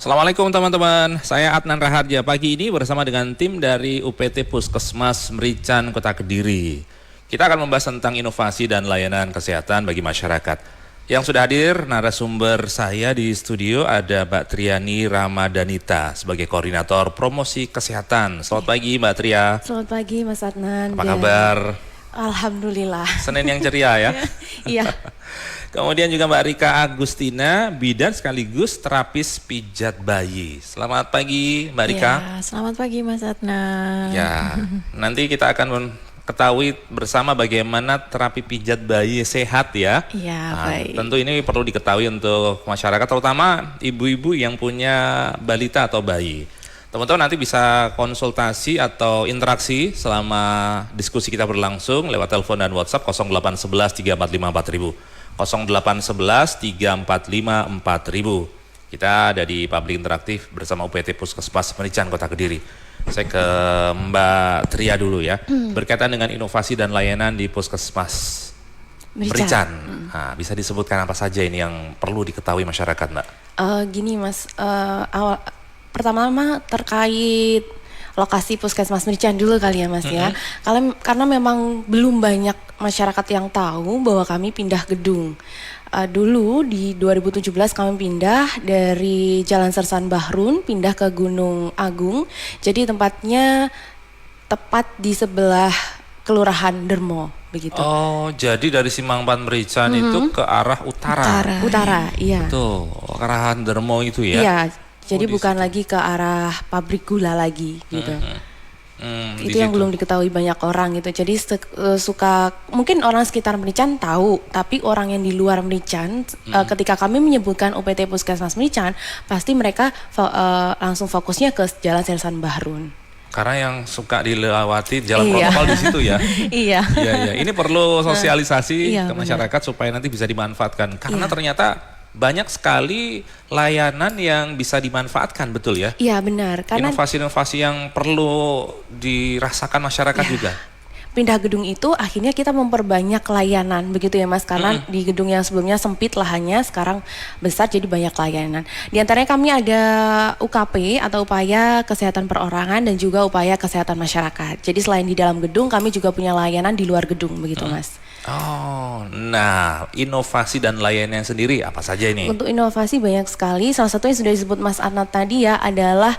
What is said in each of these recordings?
Assalamualaikum teman-teman, saya Adnan Raharja. Pagi ini bersama dengan tim dari UPT Puskesmas Merican Kota Kediri. Kita akan membahas tentang inovasi dan layanan kesehatan bagi masyarakat. Yang sudah hadir narasumber saya di studio ada Mbak Triani Ramadanita sebagai Koordinator Promosi Kesehatan. Selamat pagi Mbak Tria. Selamat pagi Mas Adnan. Apa kabar? Alhamdulillah. Senin yang ceria ya? Iya. Kemudian juga Mbak Rika Agustina, bidan sekaligus terapis pijat bayi. Selamat pagi Mbak Rika. Ya, selamat pagi Mas Adnan. Ya, nanti kita akan ketahui bersama bagaimana terapi pijat bayi sehat ya. Iya, baik. Tentu ini perlu diketahui untuk masyarakat, terutama ibu-ibu yang punya balita atau bayi. Teman-teman nanti bisa konsultasi atau interaksi selama diskusi kita berlangsung lewat telepon dan WhatsApp 0811 345 4000. 0811 345 4000. Kita ada di Public Interaktif bersama UPT Puskesmas Merican Kota Kediri. Saya ke Mbak Tria dulu ya. Berkaitan dengan inovasi dan layanan di Puskesmas Merican. Nah, bisa disebutkan apa saja ini yang perlu diketahui masyarakat, Mbak? Gini Mas, pertama terkait lokasi Puskesmas Merican dulu kali ya Mas ya. Karena memang belum banyak masyarakat yang tahu bahwa kami pindah gedung. Dulu di 2017 kami pindah dari Jalan Sersan Bahrun pindah ke Gunung Agung. Jadi tempatnya tepat di sebelah Kelurahan Dermo begitu. Oh, jadi dari Simangpan Merican itu ke arah utara. Utara, iya. Tuh, ke arah Dermo itu ya. Iya. Jadi bukan situ. lagi ke arah pabrik gula lagi gitu. Itu yang situ. belum diketahui banyak orang gitu. Jadi suka mungkin orang sekitar Merican tahu, tapi orang yang di luar Merican ketika kami menyebutkan UPT Puskesmas Merican, pasti mereka langsung fokusnya ke Jalan Sersan Bahrun. Karena yang suka dilewati jalan protokol di situ ya. Iya. Iya. Ini perlu sosialisasi Iya, ke masyarakat supaya nanti bisa dimanfaatkan. Karena ternyata banyak sekali layanan yang bisa dimanfaatkan, betul ya? Iya benar. Karena Inovasi-inovasi yang perlu dirasakan masyarakat juga. pindah gedung itu akhirnya kita memperbanyak layanan begitu ya Mas, karena di gedung yang sebelumnya sempit lahannya, sekarang besar jadi banyak layanan. Di antaranya kami ada UKP atau upaya kesehatan perorangan dan juga upaya kesehatan masyarakat. Jadi selain di dalam gedung kami juga punya layanan di luar gedung begitu Mas. Oh, nah inovasi dan layanan sendiri apa saja ini? Untuk inovasi banyak sekali, salah satu yang sudah disebut Mas Arnat tadi ya adalah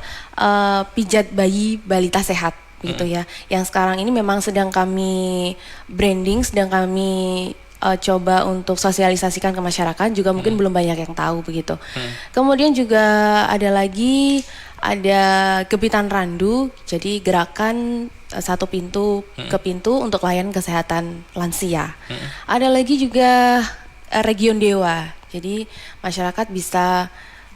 pijat bayi balita sehat gitu ya. Yang sekarang ini memang sedang kami branding, sedang kami coba untuk sosialisasikan ke masyarakat, juga mungkin belum banyak yang tahu begitu. Kemudian juga ada Gebitan Randu, jadi gerakan satu pintu ke pintu untuk layanan kesehatan lansia. Ada lagi juga Region Dewa, jadi masyarakat bisa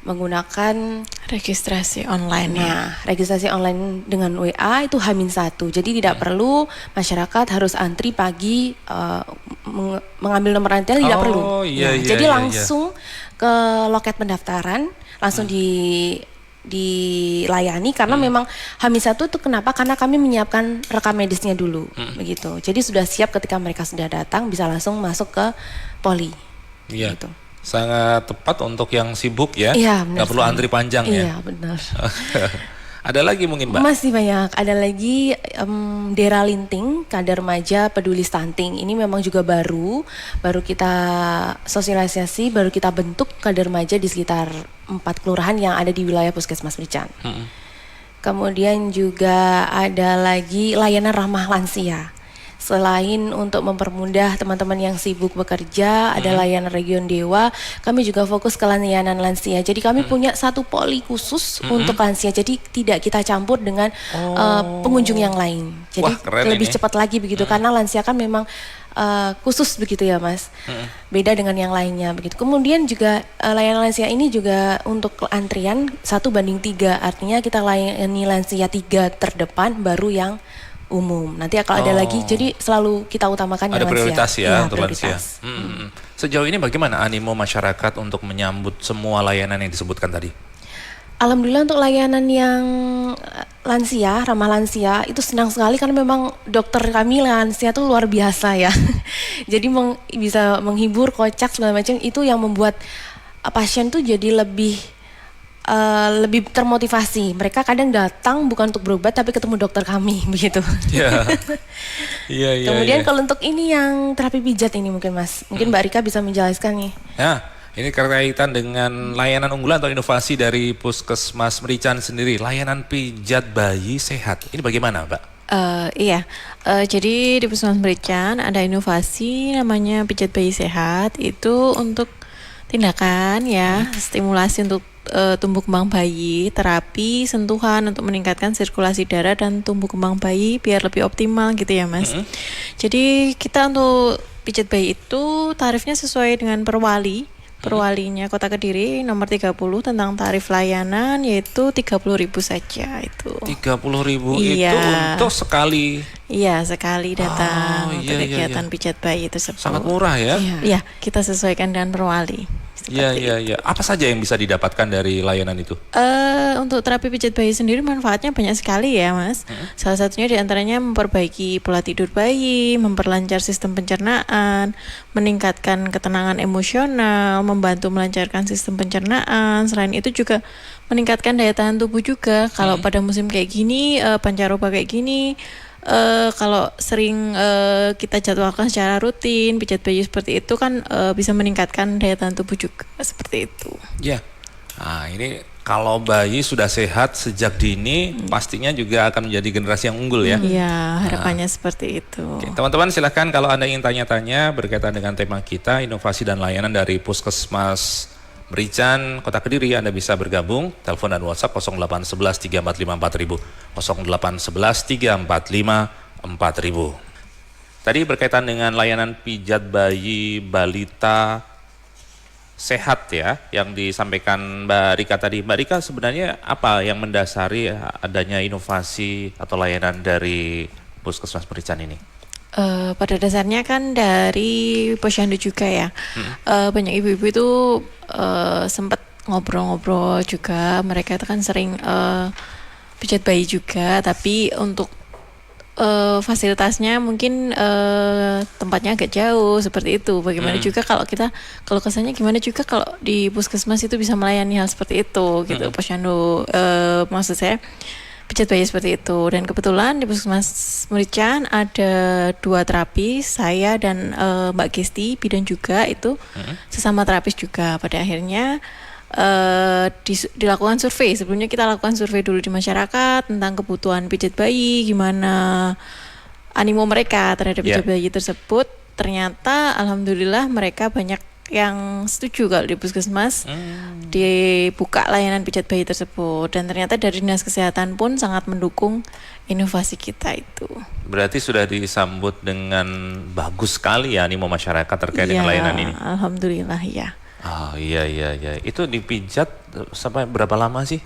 menggunakan registrasi online. Nah, registrasi online dengan WA itu H-1. Jadi tidak perlu masyarakat harus antri pagi mengambil nomor antrian, tidak perlu. Jadi langsung ke loket pendaftaran, langsung dilayani karena memang H-1 itu kenapa? Karena kami menyiapkan rekam medisnya dulu begitu. Jadi sudah siap ketika mereka sudah datang bisa langsung masuk ke poli. Iya. Gitu. Sangat tepat untuk yang sibuk ya. Iya, benar. Nggak perlu antri panjang ya. Iya, benar. Ada lagi mungkin Mbak? Masih banyak. Ada lagi Dera Linting, Kader Remaja Peduli Stunting. Ini memang juga baru kita sosialisasi, baru kita bentuk kader remaja di sekitar 4 kelurahan yang ada di wilayah Puskesmas Merican. Kemudian juga ada lagi layanan ramah lansia. Selain untuk mempermudah teman-teman yang sibuk bekerja, ada layanan Region Dewa, kami juga fokus ke layanan lansia. Jadi kami punya satu poli khusus untuk lansia, jadi tidak kita campur dengan pengunjung yang lain. Jadi lebih cepat lagi begitu, karena lansia kan memang khusus begitu ya Mas, beda dengan yang lainnya begitu. Kemudian juga layanan lansia ini juga untuk antrian 1:3, artinya kita layani lansia 3 terdepan, baru yang umum. Nanti kalau ada lagi, jadi selalu kita utamakan yang lansia. Ada prioritas ya untuk prioritas. lansia. Sejauh ini bagaimana animo masyarakat untuk menyambut semua layanan yang disebutkan tadi? Alhamdulillah untuk layanan yang lansia, ramah lansia itu senang sekali karena memang dokter kami lansia tuh luar biasa ya. Jadi bisa menghibur, kocak segala macam, itu yang membuat pasien tuh jadi lebih lebih termotivasi. Mereka kadang datang bukan untuk berobat tapi ketemu dokter kami begitu. Iya. Iya, iya. Kemudian iya. kalau untuk ini yang terapi pijat ini mungkin Mas, mungkin Mbak Rika bisa menjelaskan nih. Ya, ini berkaitan dengan layanan unggulan atau inovasi dari Puskesmas Merican sendiri, layanan pijat bayi sehat. Ini bagaimana, Mbak? Iya, jadi di Puskesmas Merican ada inovasi namanya pijat bayi sehat. Itu untuk tindakan ya, stimulasi untuk tumbuh kembang bayi, terapi sentuhan untuk meningkatkan sirkulasi darah dan tumbuh kembang bayi biar lebih optimal gitu ya Mas. Jadi kita untuk pijat bayi itu tarifnya sesuai dengan perwalinya Kota Kediri nomor 30 tentang tarif layanan yaitu 30.000 saja itu. 30.000 Iya. itu untuk sekali. Iya, sekali datang Oh, untuk iya, iya, kegiatan iya. pijat bayi tersebut. Sangat murah ya. Iya, kita sesuaikan dengan perwali. Iya, iya, iya. Apa saja yang bisa didapatkan dari layanan itu? Untuk terapi pijat bayi sendiri manfaatnya banyak sekali ya Mas. Salah satunya diantaranya memperbaiki pola tidur bayi, memperlancar sistem pencernaan, meningkatkan ketenangan emosional, membantu melancarkan sistem pencernaan. Selain itu juga meningkatkan daya tahan tubuh juga. Kalau pada musim kayak gini, pancaroba kayak gini, kalau sering kita jadwalkan secara rutin pijat bayi seperti itu kan bisa meningkatkan daya tahan tubuh juga seperti itu. Ya. Nah, ini kalau bayi sudah sehat sejak dini, pastinya juga akan menjadi generasi yang unggul ya. Iya, harapannya seperti itu. Oke, teman-teman silahkan kalau Anda ingin tanya-tanya berkaitan dengan tema kita, inovasi dan layanan dari Puskesmas Merican, Kota Kediri, Anda bisa bergabung, telepon dan WhatsApp 0811 345 4000, 0811 345 4000. Tadi berkaitan dengan layanan pijat bayi balita sehat ya, yang disampaikan Mbak Rika tadi. Mbak Rika, sebenarnya apa yang mendasari adanya inovasi atau layanan dari Puskesmas Merican ini? Pada dasarnya kan dari posyandu juga ya. Banyak ibu-ibu itu sempat ngobrol-ngobrol juga. Mereka itu kan sering pijat bayi juga, tapi untuk fasilitasnya mungkin tempatnya agak jauh seperti itu. Bagaimana juga kalau kesannya gimana juga kalau di puskesmas itu bisa melayani hal seperti itu gitu. Posyandu maksud saya pijat bayi seperti itu. Dan kebetulan di Puskesmas Merican ada 2 terapis, saya dan Mbak Gesti bidan juga itu sesama terapis juga. Pada akhirnya dilakukan survei. Sebelumnya kita lakukan survei dulu di masyarakat tentang kebutuhan pijat bayi, gimana animo mereka terhadap pijat bayi tersebut. Ternyata alhamdulillah mereka banyak yang setuju kalau di puskesmas dibuka layanan pijat bayi tersebut, dan ternyata dari dinas kesehatan pun sangat mendukung inovasi kita itu. Berarti sudah disambut dengan bagus sekali ya animo masyarakat terkait dengan layanan ini. Alhamdulillah ya. Oh iya. Itu dipijat sampai berapa lama sih?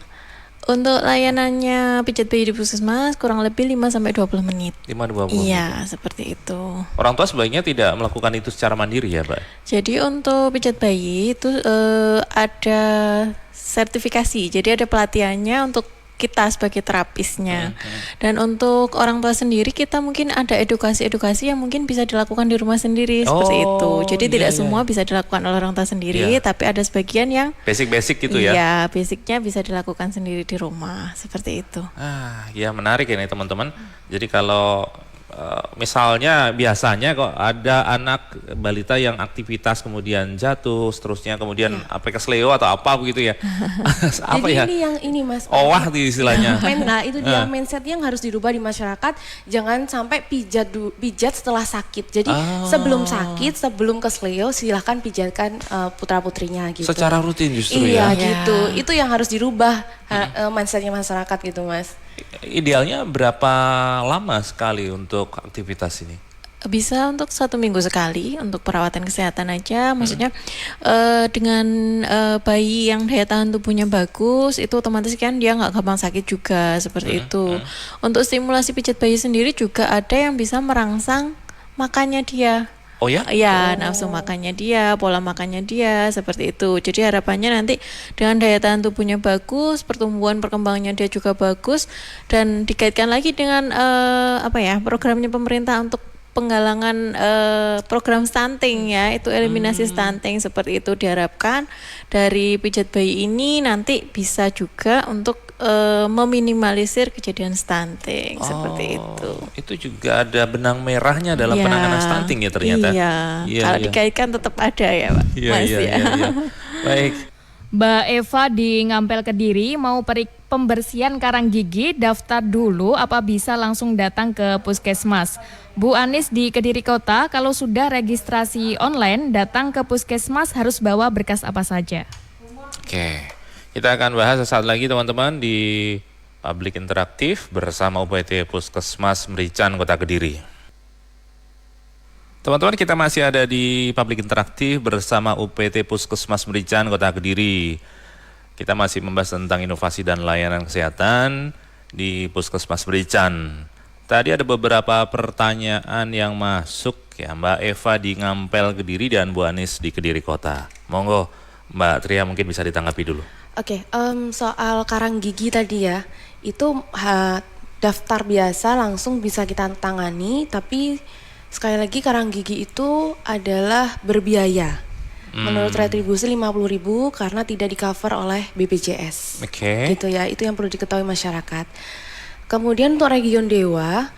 Untuk layanannya pijat bayi di puskesmas kurang lebih 5-20 menit. 5-20 Iya, menit. seperti itu. Orang tua sebaiknya tidak melakukan itu secara mandiri ya, Mbak? Jadi untuk pijat bayi itu ada sertifikasi. Jadi ada pelatihannya untuk kita sebagai terapisnya. Dan untuk orang tua sendiri kita mungkin ada edukasi-edukasi yang mungkin bisa dilakukan di rumah sendiri seperti itu. Jadi tidak semua bisa dilakukan oleh orang tua sendiri, tapi ada sebagian yang basic gitu ya. Iya, basicnya bisa dilakukan sendiri di rumah seperti itu. Ya menarik ini teman-teman. Jadi kalau misalnya biasanya kok ada anak balita yang aktivitas kemudian jatuh, seterusnya kemudian apa kesleo atau apa begitu ya. Apa Jadi ya? ini yang ini Mas. Owah di istilahnya. Nah itu dia mindset yang harus dirubah di masyarakat. Jangan sampai pijat setelah sakit. Jadi sebelum sakit, sebelum kesleo silahkan pijatkan putra putrinya gitu. Secara rutin justru iya, ya. gitu. Itu yang harus dirubah mindsetnya masyarakat gitu Mas. Idealnya berapa lama sekali untuk aktivitas ini? Bisa untuk 1 minggu sekali untuk perawatan kesehatan aja. Maksudnya dengan bayi yang daya tahan tubuhnya bagus, itu otomatis kan dia nggak gampang sakit juga seperti itu. Untuk stimulasi pijat bayi sendiri juga ada yang bisa merangsang makannya dia. Oh ya? Iya, nafsu makannya dia, pola makannya dia, seperti itu. Jadi harapannya nanti dengan daya tahan tubuhnya bagus, pertumbuhan perkembangannya dia juga bagus, dan dikaitkan lagi dengan programnya pemerintah untuk penggalangan program stunting ya, itu eliminasi stunting seperti itu. Diharapkan dari pijat bayi ini nanti bisa juga untuk meminimalisir kejadian stunting seperti itu. Itu juga ada benang merahnya dalam Iya, penanganan stunting ya ternyata. Iya, Iya, kalau iya. dikaitkan tetap ada ya Pak. Iya, Mas iya, ya. iya, iya. Baik. Mbak Eva di Ngampel Kediri mau pembersihan karang gigi, daftar dulu apa bisa langsung datang ke puskesmas. Bu Anis di Kediri Kota, kalau sudah registrasi online, datang ke puskesmas harus bawa berkas apa saja? Oke, kita akan bahas sesaat lagi teman-teman di Public Interaktif bersama UPT Puskesmas Merican Kota Kediri. Teman-teman, kita masih ada di Public Interaktif bersama UPT Puskesmas Merican Kota Kediri. Kita masih membahas tentang inovasi dan layanan kesehatan di Puskesmas Merican. Tadi ada beberapa pertanyaan yang masuk ya, Mbak Eva di Ngampel Kediri dan Bu Anis di Kediri Kota. Monggo Mbak Tria mungkin bisa ditanggapi dulu. Oke, soal karang gigi tadi ya, itu daftar biasa langsung bisa kita tangani, tapi sekali lagi karang gigi itu adalah berbiaya. Menurut retribusi 50.000 karena tidak di-cover oleh BPJS. Oke. Gitu ya, itu yang perlu diketahui masyarakat. Kemudian untuk region Dewa,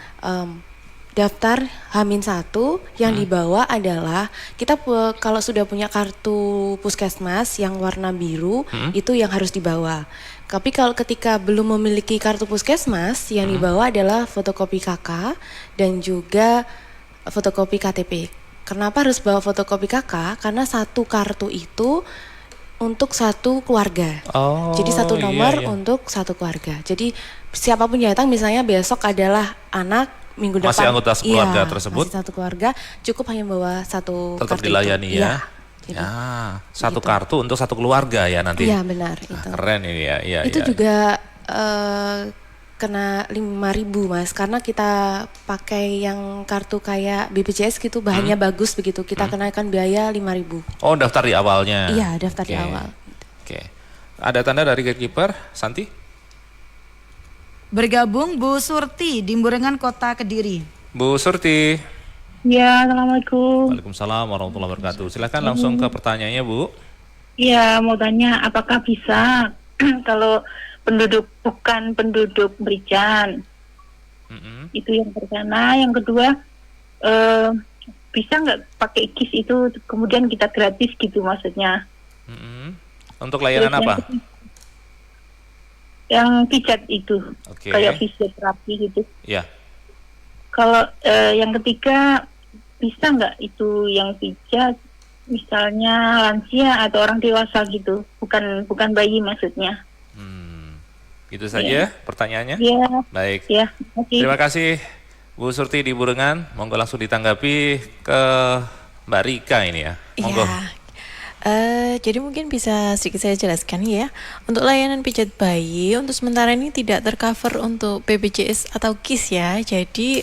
daftar H-1 yang dibawa adalah kita kalau sudah punya kartu puskesmas yang warna biru, itu yang harus dibawa. Tapi kalau ketika belum memiliki kartu puskesmas, yang dibawa adalah fotokopi KK dan juga fotokopi KTP. Kenapa harus bawa fotokopi KK? Karena satu kartu itu untuk satu keluarga. Oh, Jadi satu iya, nomor iya. untuk satu keluarga. Jadi siapapun yang datang, misalnya besok adalah anak, minggu depan Masih anggota keluarga tersebut? masih satu keluarga, cukup hanya bawa satu Tetap kartu dilayani itu. ya. Jadi, Ya, satu gitu. kartu untuk satu keluarga ya nanti. Iya benar Ah, itu. keren ini ya. Iya, Itu iya. juga kena 5.000 Mas, karena kita pakai yang kartu kayak BPJS gitu, bahannya bagus begitu, kita kenakan biaya 5.000. Oh, daftar di awalnya. Iya, daftar di Oke. awal. Oke. Ada tanda dari gatekeeper, Santi? Bergabung Bu Surti di Burengan Kota Kediri. Bu Surti. Ya, Assalamualaikum. Waalaikumsalam warahmatullahi wabarakatuh. Silakan langsung ke pertanyaannya, Bu. Ya, mau tanya apakah bisa kalau bukan penduduk Merican? Mm-mm. Itu yang pertama. Yang kedua, bisa nggak pakai KIS itu kemudian kita gratis gitu maksudnya? Mm-mm. Untuk layanan Terus apa? Yang pijat itu, Oke. kayak fisioterapi gitu. Ya. Kalau yang ketiga, bisa nggak itu yang pijat, misalnya lansia atau orang dewasa gitu, bukan bayi maksudnya? Itu saja pertanyaannya. Ya, Baik. ya, Terima kasih Bu Surti di Burengan. Monggo langsung ditanggapi ke Mbak Rika ini ya. Monggo. Iya. Jadi mungkin bisa sedikit saya jelaskan ya. Untuk layanan pijat bayi untuk sementara ini tidak tercover untuk BPJS atau KIS ya. Jadi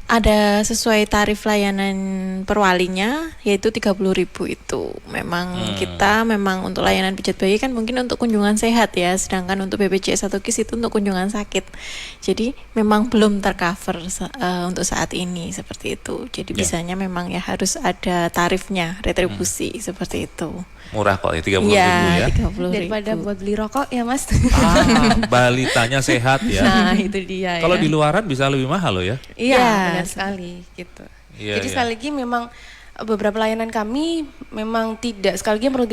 ada sesuai tarif layanan perwalinya yaitu 30.000 itu. Memang kita memang untuk layanan pijat bayi kan mungkin untuk kunjungan sehat ya, sedangkan untuk BPJS atau KIS itu untuk kunjungan sakit. Jadi memang belum tercover untuk saat ini seperti itu. Jadi Ya. bisanya memang ya harus ada tarifnya, retribusi seperti itu. Murah kok ya 30.000 Ya, ya. 30.000. Daripada buat beli rokok ya Mas. Balitanya sehat ya. Nah itu dia Kalau ya. di luaran bisa lebih mahal loh ya. Iya, Ya. benar sekali gitu. Iya, Jadi iya. sekali lagi memang beberapa layanan kami memang tidak, sekali lagi perlu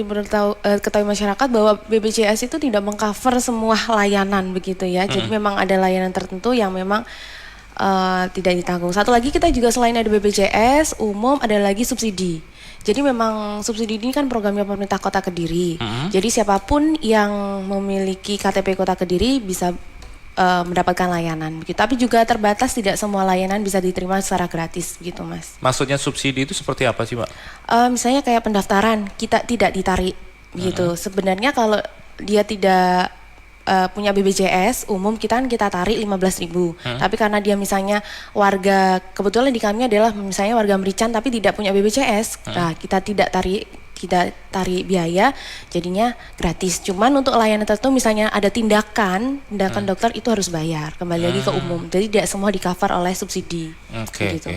ketahui masyarakat bahwa BPJS itu tidak mengcover semua layanan begitu ya. Jadi memang ada layanan tertentu yang memang tidak ditanggung. Satu lagi kita juga selain ada BPJS umum ada lagi subsidi. Jadi memang subsidi ini kan programnya pemerintah Kota Kediri. Jadi siapapun yang memiliki KTP Kota Kediri bisa mendapatkan layanan begitu. Tapi juga terbatas, tidak semua layanan bisa diterima secara gratis begitu Mas. Maksudnya subsidi itu seperti apa sih, Mbak? Misalnya kayak pendaftaran kita tidak ditarik gitu. Sebenarnya kalau dia tidak punya BPJS umum kita tarik 15.000. Tapi karena dia misalnya warga, kebetulan di kami adalah misalnya warga Merican tapi tidak punya BPJS, nah kita tidak tarik kita tarik biaya, jadinya gratis. Cuman untuk layanan tertentu misalnya ada tindakan dokter itu harus bayar, kembali lagi ke umum. Jadi tidak semua di cover oleh subsidi. Oke. Gitu.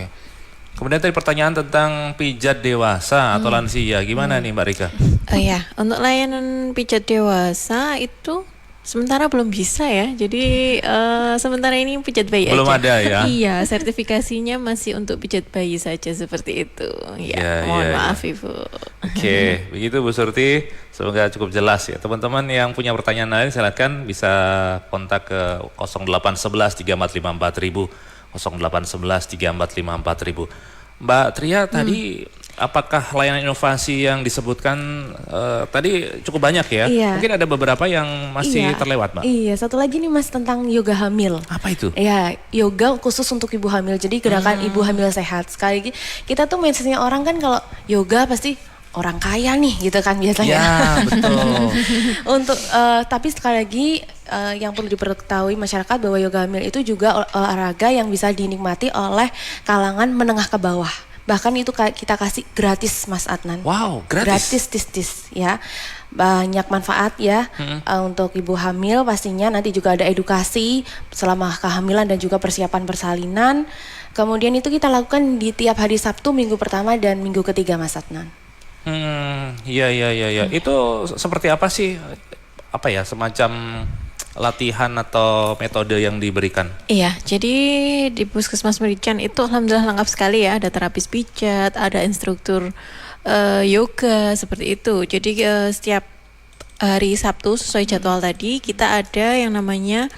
Kemudian tadi pertanyaan tentang pijat dewasa atau lansia, gimana nih Mbak Rika? Oh ya, untuk layanan pijat dewasa itu sementara belum bisa ya. Jadi sementara ini pijat bayi Belum aja. ada ya? Iya, sertifikasinya masih untuk pijat bayi saja seperti itu. Ya, mohon maaf Ibu. Oke, begitu Bu Surti. Semoga cukup jelas ya. Teman-teman yang punya pertanyaan lain silakan bisa kontak ke 0811 3454 0811 3454 Mbak Tria tadi apakah layanan inovasi yang disebutkan tadi cukup banyak ya? Iya. Mungkin ada beberapa yang masih terlewat, Mbak. Iya, satu lagi nih Mas tentang yoga hamil. Apa itu? Ya, yoga khusus untuk ibu hamil. Jadi gerakan ibu hamil sehat. Sekali lagi, kita tuh mindsetnya orang kan kalau yoga pasti orang kaya nih gitu kan biasanya. Ya, betul. Untuk tapi sekali lagi yang perlu diketahui masyarakat bahwa yoga hamil itu juga olahraga yang bisa dinikmati oleh kalangan menengah ke bawah. Bahkan itu kita kasih gratis Mas Adnan. Wow, gratis? Gratis tis ya. Banyak manfaat ya untuk ibu hamil, pastinya nanti juga ada edukasi selama kehamilan dan juga persiapan persalinan. Kemudian itu kita lakukan di tiap hari Sabtu, minggu pertama dan minggu ketiga Mas Adnan. Iya. Itu seperti apa sih? Apa ya, semacam latihan atau metode yang diberikan? Iya, jadi di Puskesmas Merican itu alhamdulillah lengkap sekali ya. Ada terapis pijat, ada instruktur yoga seperti itu. Jadi setiap hari Sabtu sesuai jadwal tadi kita ada yang namanya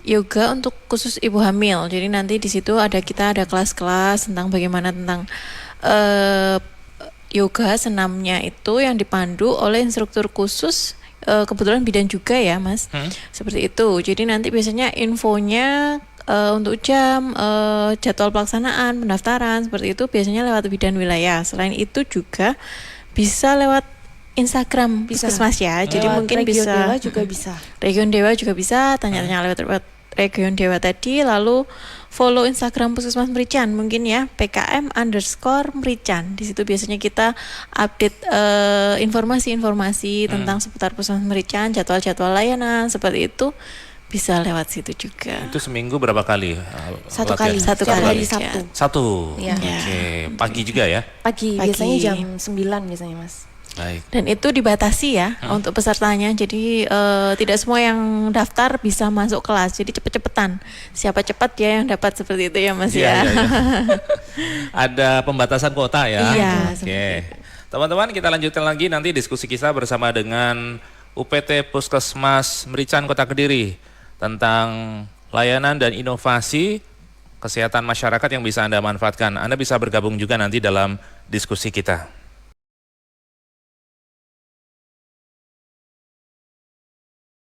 yoga untuk khusus ibu hamil. Jadi nanti di situ kita ada kelas-kelas tentang bagaimana tentang yoga senamnya itu yang dipandu oleh instruktur khusus, kebetulan bidan juga ya Mas, seperti itu. Jadi nanti biasanya infonya untuk jam, jadwal pelaksanaan, pendaftaran seperti itu biasanya lewat bidan wilayah. Selain itu juga bisa lewat Instagram Puskesmas ya. Jadi mungkin Region bisa Dewa juga bisa. Region Dewa juga bisa tanya-tanya lewat Region Dewa tadi, lalu follow Instagram Puskesmas Merican mungkin ya, PKM_Merican. Di situ biasanya kita update informasi-informasi tentang seputar Puskesmas Merican, jadwal-jadwal layanan seperti itu bisa lewat situ juga. Itu seminggu berapa kali? Satu latihan? kali. Satu Setiap kali. hari Sabtu. Satu. Ya. Oke, pagi juga ya? Pagi, biasanya jam 9 biasanya Mas. Baik. Dan itu dibatasi ya untuk pesertanya. Jadi tidak semua yang daftar bisa masuk kelas. Jadi cepet-cepetan. Siapa cepat ya yang dapat seperti itu ya Mas ya. Iya. Ada pembatasan kuota ya? Iya, Oke. Teman-teman, kita lanjutkan lagi nanti diskusi kita bersama dengan UPT Puskesmas Merican Kota Kediri tentang layanan dan inovasi kesehatan masyarakat yang bisa Anda manfaatkan. Anda bisa bergabung juga nanti dalam diskusi kita.